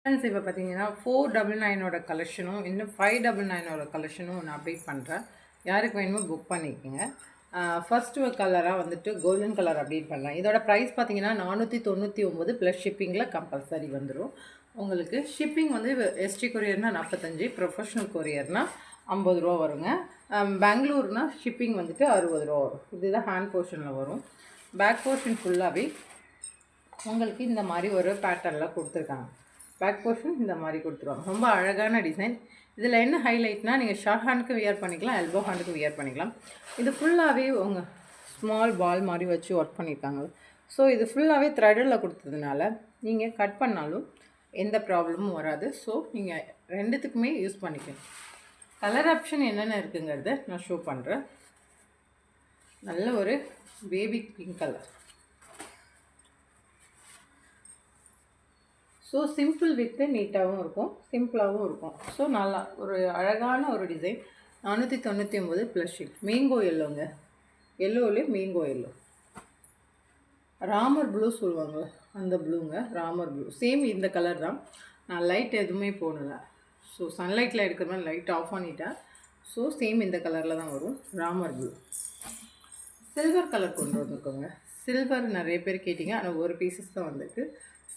Friends இப்போ பார்த்தீங்கன்னா 499 கலெக்ஷனும் இன்னும் 599 கலெக்ஷனும் நான் அப்டேட் பண்ணுறேன். யாருக்கு வேணுமோ புக் பண்ணிக்கோங்க. ஃபர்ஸ்ட்டு கலராக வந்துட்டு கோல்டன் கலர் அப்டேட் பண்ணுறேன். இதோட ப்ரைஸ் பார்த்தீங்கன்னா 499 ப்ளஸ் ஷிப்பிங்கில் கம்பல்சரி வந்துடும். உங்களுக்கு ஷிப்பிங் வந்து எஸ்டி கொரியர்னால் 45, ப்ரொஃபஷ்னல் கொரியர்னால் 50 ரூபா வருங்க. பெங்களூர்னால் ஷிப்பிங் வந்துட்டு 60 ரூபா வரும். இதுதான் ஹேண்ட் போர்ஷனில் வரும். பேக் போர்ஷன் ஃபுல்லாகவே உங்களுக்கு இந்த மாதிரி ஒரு பேட்டர்னில் கொடுத்துருக்காங்க. பேக் போர்ஷன் இந்த மாதிரி கொடுத்துருவாங்க. ரொம்ப அழகான டிசைன். இதில் என்ன ஹைலைட்னால் நீங்கள் ஷார்ட் ஹேண்டுக்கு வியர் பண்ணிக்கலாம், எல்போ ஹேண்டுக்கு வியர் பண்ணிக்கலாம். இது ஃபுல்லாகவே உங்கள் ஸ்மால் பால் மாதிரி வச்சு ஒர்க் பண்ணியிருக்காங்க. ஸோ இது ஃபுல்லாகவே த்ரெட்டில் கொடுத்ததுனால நீங்கள் கட் பண்ணாலும் எந்த ப்ராப்ளமும் வராது. ஸோ நீங்கள் ரெண்டுத்துக்குமே யூஸ் பண்ணிக்கலாம். கலர் ஆப்ஷன் என்னென்ன இருக்குங்கிறத நான் ஷோ பண்ணுறேன். நல்ல ஒரு baby pink colour. So simple with நீட்டாகவும் இருக்கும், சிம்பிளாகவும் இருக்கும். ஸோ நல்லா ஒரு அழகான ஒரு டிசைன். 499 plus ship. மேங்கோ எல்லோங்க, எல்லோவிலே மேங்கோ எல்லோ. ராமர் ப்ளூ சொல்லுவாங்க, அந்த ப்ளூங்க, ராமர் ப்ளூ. சேம் இந்த கலர் தான். நான் லைட் எதுவுமே போடலை. ஸோ சன்லைட்டில் எடுக்கிற மாதிரி லைட் ஆஃப் பண்ணிட்டேன். ஸோ சேம் இந்த கலரில் தான் வரும். ராமர் ப்ளூ. சில்வர் கலர் கொண்டு வந்திருக்கோங்க. சில்வர் நிறைய பேர் கேட்டிங்க, ஆனால் ஒரு பீசஸ் தான் வந்திருக்கு.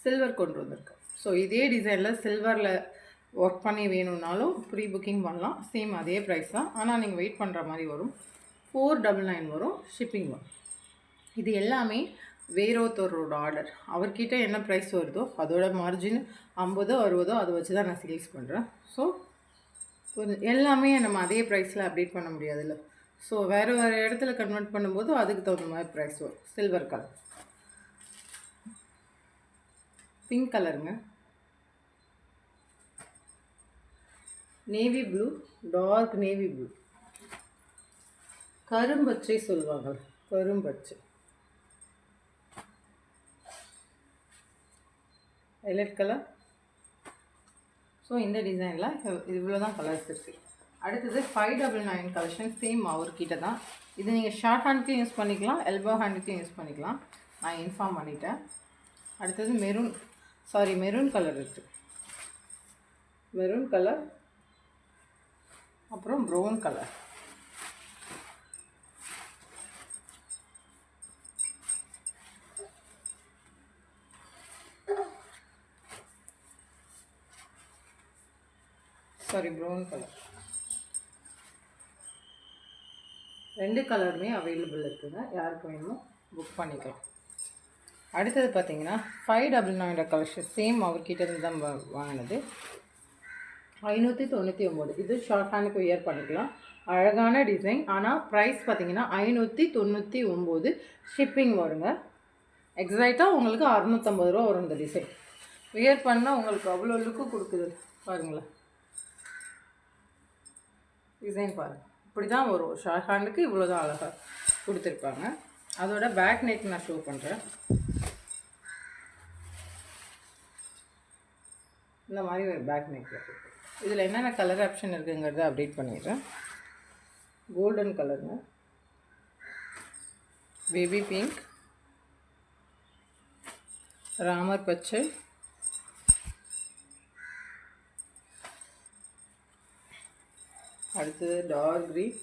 சில்வர் கொண்டு வந்திருக்கு. ஸோ இதே டிசைனில் சில்வரில் ஒர்க் பண்ணி வேணும்னாலும் ப்ரீ புக்கிங் பண்ணலாம். சேம் அதே ப்ரைஸ் தான், ஆனால் நீங்கள் வெயிட் பண்ணுற மாதிரி வரும். 499 வரும், ஷிப்பிங் வரும். இது எல்லாமே வேறொருத்தரோட ஆர்டர். அவர்கிட்ட என்ன ப்ரைஸ் வருதோ அதோட மார்ஜின் 50 60 அதை வச்சு தான் நான் சேல்ஸ் பண்ணுறேன். ஸோ எல்லாமே நம்ம அதே ப்ரைஸில் அப்டேட் பண்ண முடியாதுல்ல. ஸோ வேறு இடத்துல கன்வெர்ட் பண்ணும்போது அதுக்கு தகுந்த மாதிரி ப்ரைஸ் வரும். Silver colour. பிங்க் கலருங்க, navy blue, dark navy blue, கரும்பச்சை சொல்லுவாங்க, கரும்பச்சை, வைலட் கலர். ஸோ இந்த டிசைனில் இவ்வளோ தான் கலர்ஸ் இருக்குது. அடுத்தது 599 கலெக்ஷன். சேம் அவர்கிட்ட தான். இது நீங்கள் ஷார்ட் ஹேண்டுக்கும் யூஸ் பண்ணிக்கலாம், எல்போ ஹேண்டுக்கும் யூஸ் பண்ணிக்கலாம். நான் இன்ஃபார்ம் பண்ணிட்டேன். அடுத்தது மெரூன் கலர் இருக்குது. மெரூன் கலர், அப்புறம் ப்ரௌன் கலர். Brown colour. ரெண்டு கலருமே அவைலபிள் இருக்குதுங்க. யாருக்கு வேணுமோ புக் பண்ணிக்கலாம். அடுத்தது பார்த்தீங்கன்னா 599 கலெக்ஷன். சேம் அவர்கிட்ட இருந்து தான் வாங்கினது. 599. இது ஷார்ட் ஹேண்டுக்கு வியர் பண்ணிக்கலாம். அழகான டிசைன். ஆனால் ப்ரைஸ் பார்த்தீங்கன்னா 599 ஷிப்பிங் வருங்க. எக்ஸாக்டாக உங்களுக்கு 650 ரூபா வரும். இந்த டிசைன் வியர் பண்ணால் உங்களுக்கு அவ்வளோ லுக்கு கொடுக்குது பாருங்களேன். டிசைன் பாருங்கள், இப்படி தான் வரும். ஷார்ட் ஹேண்டுக்கு இவ்வளோ தான் அழகாக கொடுத்துருப்பாங்க. அதோட பேக் நெக் நான் ஷோ பண்ணுறேன். இந்த மாதிரி ஒரு பேக் நெக். இதில் என்னென்ன கலர் ஆப்ஷன் இருக்குங்கிறத அப்டேட் பண்ணிடுறேன். கோல்டன் கலருங்க, பேபி பிங்க், ராமர் பச்சை, அடுத்தது டார்க் க்ரீன்,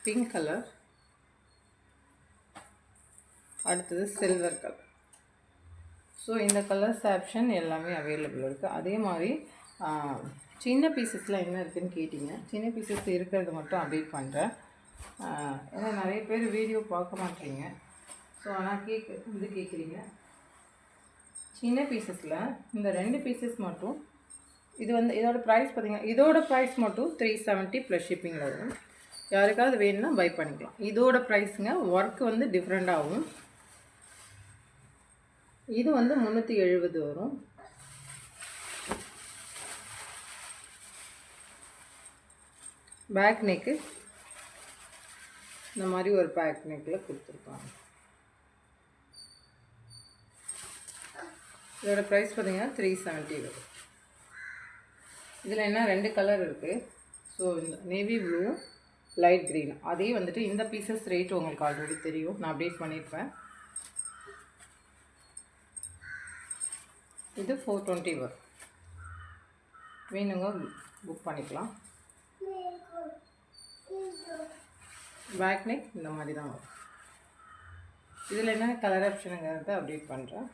பிங்க் கலர், அடுத்தது சில்வர் கலர். ஸோ இந்த கலர்ஸ் ஆப்ஷன் எல்லாமே அவைலபிள் இருக்குது. அதே மாதிரி சின்ன பீசஸில் என்ன இருக்குதுன்னு கேட்டிங்க. சின்ன பீசஸ் இருக்கிறது மட்டும் அப்டேட் பண்ணுறேன். ஏன்னா நிறைய பேர் வீடியோ பார்க்க மாட்டீங்க. ஸோ ஆனால் கேட்குறீங்க. சின்ன பீசஸில் இந்த 2 பீசஸ் மட்டும். இது வந்து இதோட ப்ரைஸ் பார்த்திங்கன்னா, இதோட ப்ரைஸ் மட்டும் 370 ப்ளஸ் ஷிப்பிங்கில் வரும். யாருக்காவது வேணும்னா பை பண்ணிக்கலாம். இதோட ப்ரைஸுங்க. ஒர்க் வந்து டிஃப்ரெண்ட் ஆகும். இது வந்து 370 வரும். பேக் நெக்கு இந்த மாதிரி ஒரு பேக் நெக்கில் கொடுத்துருப்பாங்க. இதோட ப்ரைஸ் பார்த்திங்கன்னா 370 வரும். இதில் என்ன 2 கலர் இருக்குது. ஸோ இந்த நேவி ப்ளூ, லைட் க்ரீன். அதே வந்துட்டு இந்த பீசஸ் ரேட் உங்களுக்கு ஆல்ரெடி தெரியும், நான் அப்டேட் பண்ணியிருப்பேன். இது 420 வரும். வேணுங்க புக் பண்ணிக்கலாம். பேக் நெக் இந்த மாதிரி தான் வரும். இதில் என்ன கலர் ஆப்ஷனுங்கிறத அப்டேட் பண்ணுறேன்.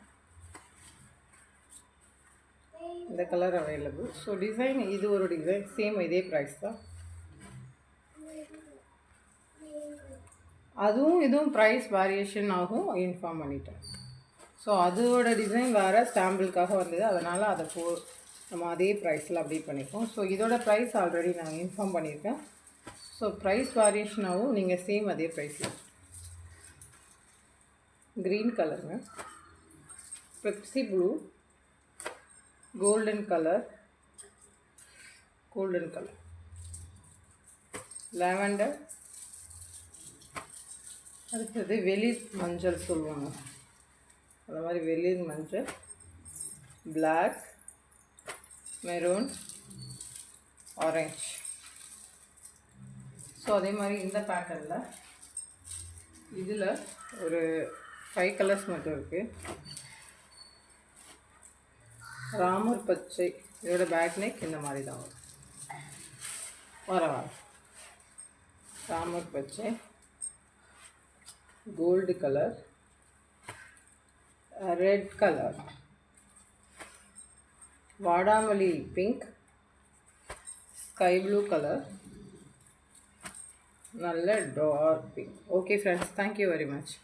இந்த கலர் அவைலபிள். ஸோ டிசைன் இது ஒரு டிசைன், சேம் இதே ப்ரைஸ் தான். அதுவும் இதுவும் ப்ரைஸ் வேரியேஷன் ஆகும், இன்ஃபார்ம் பண்ணிட்டேன். ஸோ அதோட டிசைன் வேறு சாம்பிளுக்காக வந்தது, அதனால் அதை நம்ம அதே ப்ரைஸில் அப்டேட் பண்ணிப்போம். ஸோ இதோட ப்ரைஸ் ஆல்ரெடி நான் இன்ஃபார்ம் பண்ணியிருக்கேன். ஸோ ப்ரைஸ் வேரியேஷன் ஆகும், நீங்கள் சேம் அதே ப்ரைஸில். க்ரீன் கலருங்க, Pepsi blue, golden colour, lavender, அடுத்தது வெளிர் மஞ்சள் சொல்லுவாங்க, அந்த மாதிரி வெளிர் மஞ்சள், பிளாக், மெரூன், ஆரஞ்ச். ஸோ அதே மாதிரி இந்த பேட்டர்னில் இதில் ஒரு 5 கலர்ஸ் மட்டும் இருக்குது. ராமர் பச்சை, இதோட பேக் நெக் இந்த மாதிரி தான் வரும். ராமர் பச்சை, கோல்டு கலர், ரெட் கலர், வாடாமல்லி பிங்க், ஸ்கை ப்ளூ கலர், நல்ல dark pink. Okay friends, thank you very much.